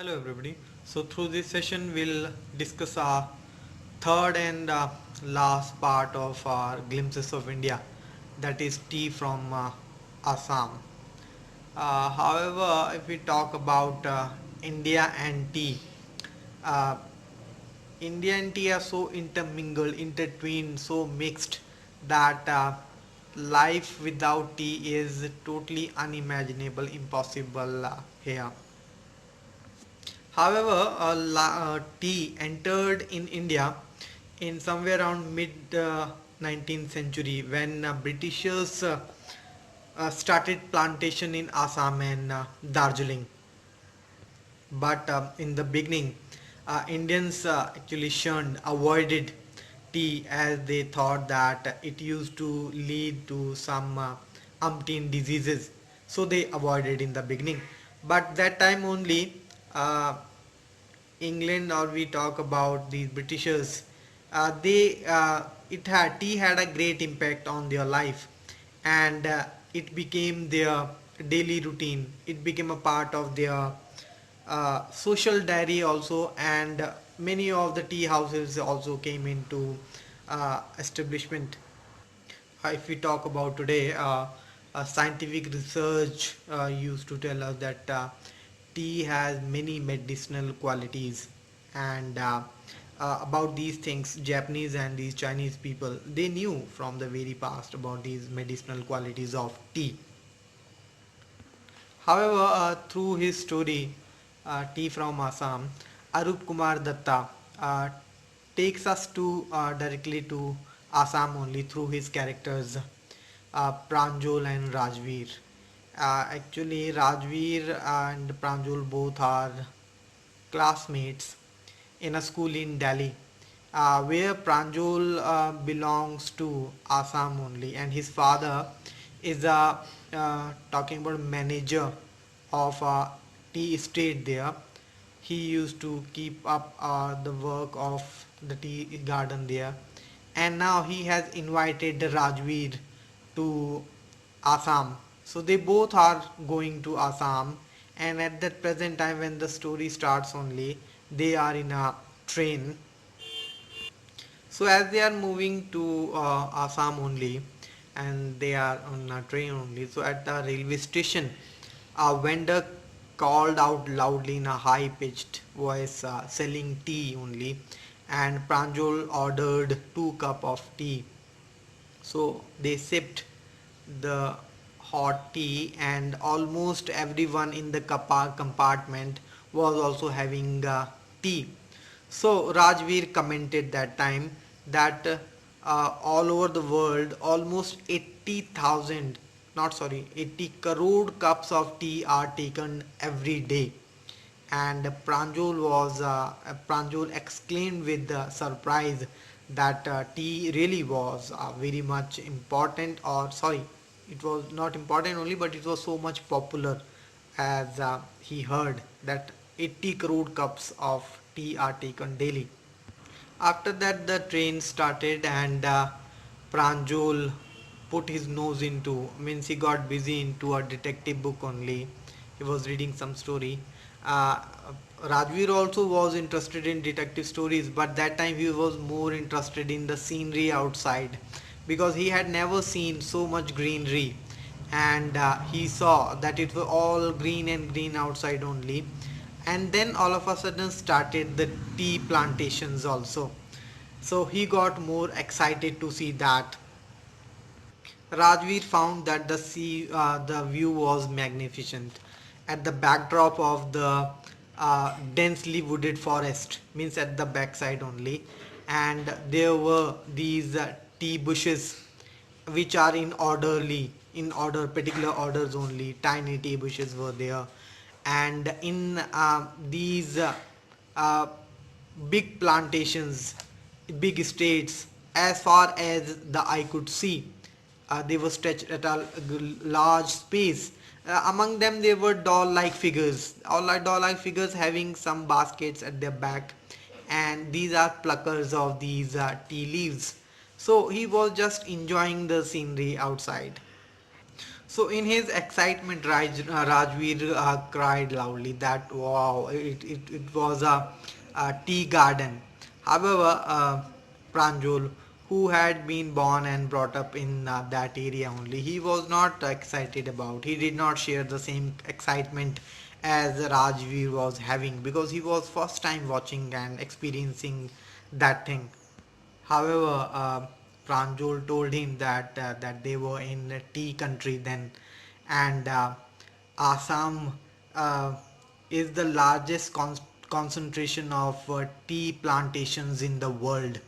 Hello everybody. So through this session we'll discuss our third and last part of our glimpses of India, that is tea from Assam. However, if we talk about India and tea, uh, India and tea are so intermingled, intertwined, so mixed that life without tea is totally unimaginable, impossible here. However, tea entered in India in somewhere around mid 19th century when Britishers started plantation in Assam and Darjeeling. But in the beginning, Indians actually shunned, avoided tea as they thought that it used to lead to some umpteen diseases. So they avoided in the beginning. But that time only, uh, England, or we talk about these Britishers, they it had tea had a great impact on their life, and it became their daily routine. It became a part of their social diary also, and many of the tea houses also came into establishment. If we talk about today, scientific research used to tell us that tea has many medicinal qualities, and about these things, Japanese and these Chinese people, they knew from the very past about these medicinal qualities of tea. However, through his story, Tea from Assam, Arup Kumar Datta uh, takes us to directly to Assam only through his characters Pranjul and Rajveer. Actually, Rajveer and Pranjul both are classmates in a school in Delhi, where Pranjul belongs to Assam only, and his father is a talking about manager of a tea estate there. He used to keep up the work of the tea garden there, and now he has invited the Rajveer to Assam. So they both are going to Assam, and at that present time when the story starts only, they are in a train. So as they are moving to Assam only, and they are on a train only, so at the railway station, a vendor called out loudly in a high pitched voice, selling tea only, and Pranjul ordered 2 cup of tea. So they sipped the hot tea, and almost everyone in the compartment was also having tea. So Rajveer commented that time that all over the world almost 80,000, not sorry, 80 crore cups of tea are taken every day. And Pranjul exclaimed with surprise that tea really was very much important, or sorry, it was not important only, but it was so much popular, as he heard that 80 crore cups of tea are taken daily. After that, the train started, and Pranjul put his nose into, means he got busy into a detective book only. He was reading some story. Uh, Rajveer also was interested in detective stories, but that time he was more interested in the scenery outside, because he had never seen so much greenery, and he saw that it was all green and green outside only. And then all of a sudden started the tea plantations also, so he got more excited to see that. Rajveer found that the view was magnificent. At the backdrop of the densely wooded forest, means at the backside only, and there were these tea bushes, which are in order, particular orders only. Tiny tea bushes were there, and in these uh, big plantations, big estates, as far as the eye could see. They were stretched at a large space. Among them, there were doll-like figures, all like doll-like figures having some baskets at their back, and these are pluckers of these tea leaves. So he was just enjoying the scenery outside. So in his excitement, Rajveer cried loudly that wow, it was a tea garden. However, Pranjul, who had been born and brought up in that area only, he was not excited about. He did not share the same excitement as Rajveer was having, because he was first time watching and experiencing that thing. However, Pranjul told him that they were in a tea country then, and Assam uh, is the largest concentration of tea plantations in the world.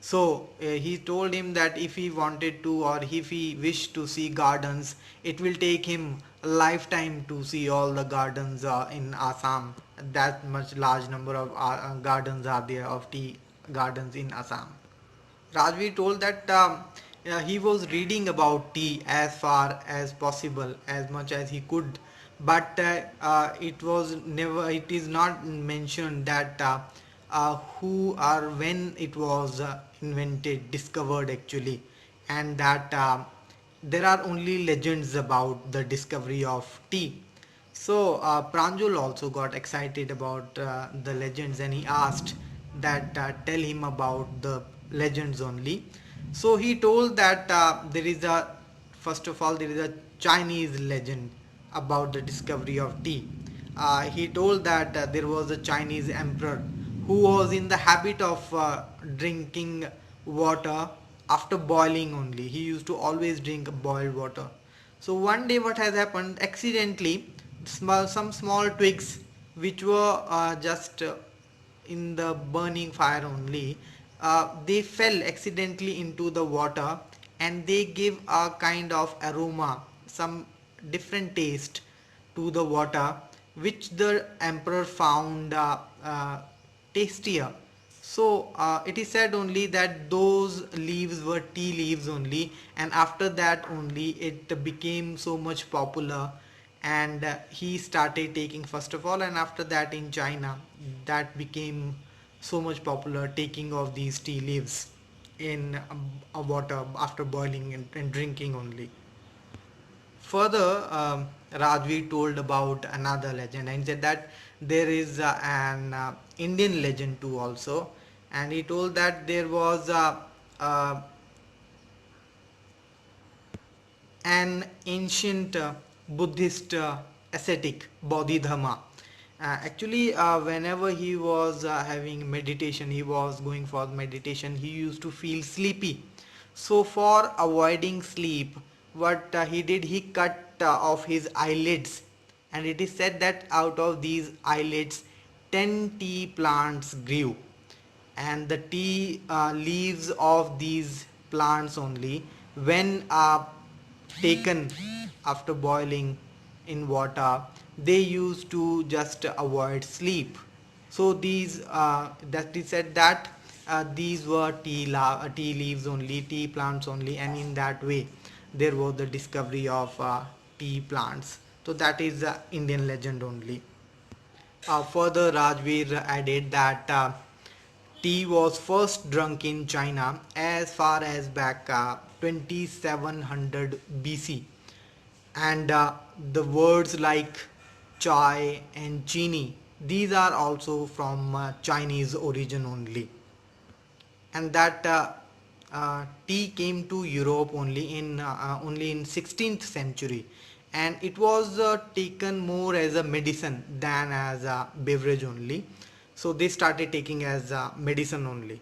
So he told him that if he wanted to, or if he wished to see gardens, it will take him a lifetime to see all the gardens in Assam. That much large number of gardens are there, of tea gardens in Assam. Rajvi told that he was reading about tea as far as possible, as much as he could, but it was never. It is not mentioned that who or when it was invented, discovered actually, and that there are only legends about the discovery of tea. So Pranjul also got excited about the legends, and he asked that tell him about the legends only. So he told that there is a, first of all, there is a Chinese legend about the discovery of tea. He told that there was a Chinese emperor who was in the habit of drinking water after boiling only. He used to always drink boiled water. So one day what has happened, accidentally some small twigs which were just in the burning fire only, they fell accidentally into the water, and they give a kind of aroma, some different taste to the water, which the emperor found tastier. So it is said only that those leaves were tea leaves only, and after that only it became so much popular, and he started taking first of all, and after that in China that became so much popular, taking of these tea leaves in water after boiling and drinking only. Further, Rajvi told about another legend and said that there is an Indian legend too also, and he told that there was an ancient Buddhist ascetic, Bodhidharma. Actually, whenever he was having meditation, he was going for meditation, he used to feel sleepy. So, for avoiding sleep, what he did, he cut off his eyelids, and it is said that out of these eyelids, 10 tea plants grew, and the tea leaves of these plants only, when taken after boiling in water, they used to just avoid sleep. So these that is said that these were tea leaves only, tea plants only, and in that way there was the discovery of tea plants. So that is Indian legend only. Further, Rajveer added that tea was first drunk in China as far as back 2700 BC, and the words like chai and chini, these are also from Chinese origin only, and that tea came to Europe only in 16th century, and it was taken more as a medicine than as a beverage only. So they started taking as medicine only.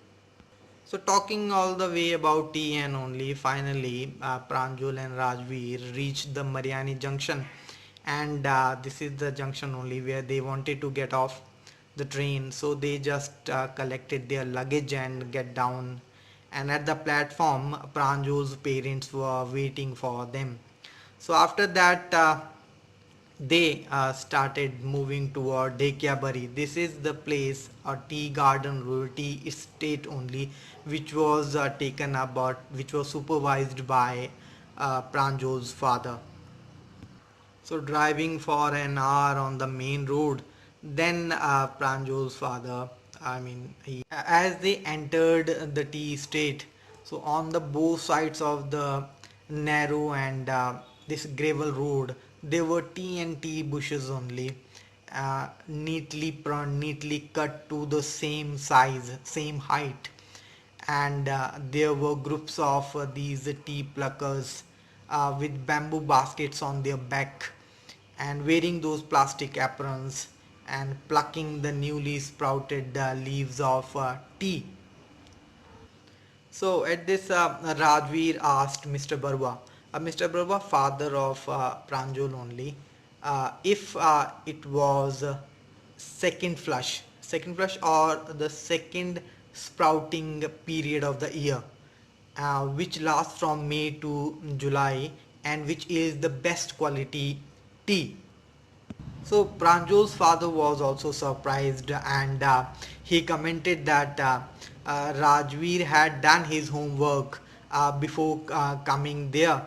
So talking all the way about tea, and only finally Pranjul and Rajveer reached the Mariani junction, and this is the junction only where they wanted to get off the train. So they just collected their luggage and get down, and at the platform Pranjul's parents were waiting for them. So after that they started moving toward Dekyabari. This is the place, a tea garden or tea estate only, which was taken about, which was supervised by Pranjol's father. So driving for an hour on the main road, then Pranjol's father, I mean, as they entered the tea estate, so on the both sides of the narrow and this gravel road. There were tea bushes only, neatly cut to the same size, same height, and there were groups of these tea pluckers with bamboo baskets on their back and wearing those plastic aprons and plucking the newly sprouted leaves of tea. So at this, Rajveer asked Mr. Barwa, Mr. Barwa, father of Pranjul only, if it was second flush or the second sprouting period of the year, which lasts from May to July, and which is the best quality tea. So Pranjul's father was also surprised, and he commented that Rajveer had done his homework before coming there.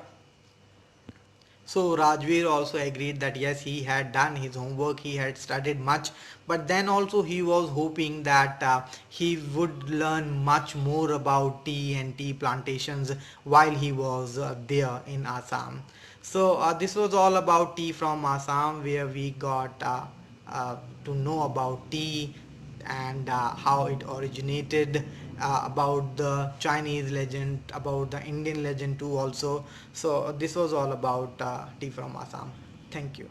So Rajveer also agreed that yes, he had done his homework, he had studied much, but then also he was hoping that he would learn much more about tea and tea plantations while he was there in Assam. So this was all about tea from Assam, where we got to know about tea and how it originated, about the Chinese legend, about the Indian legend too also. So this was all about tea from Assam. Thank you.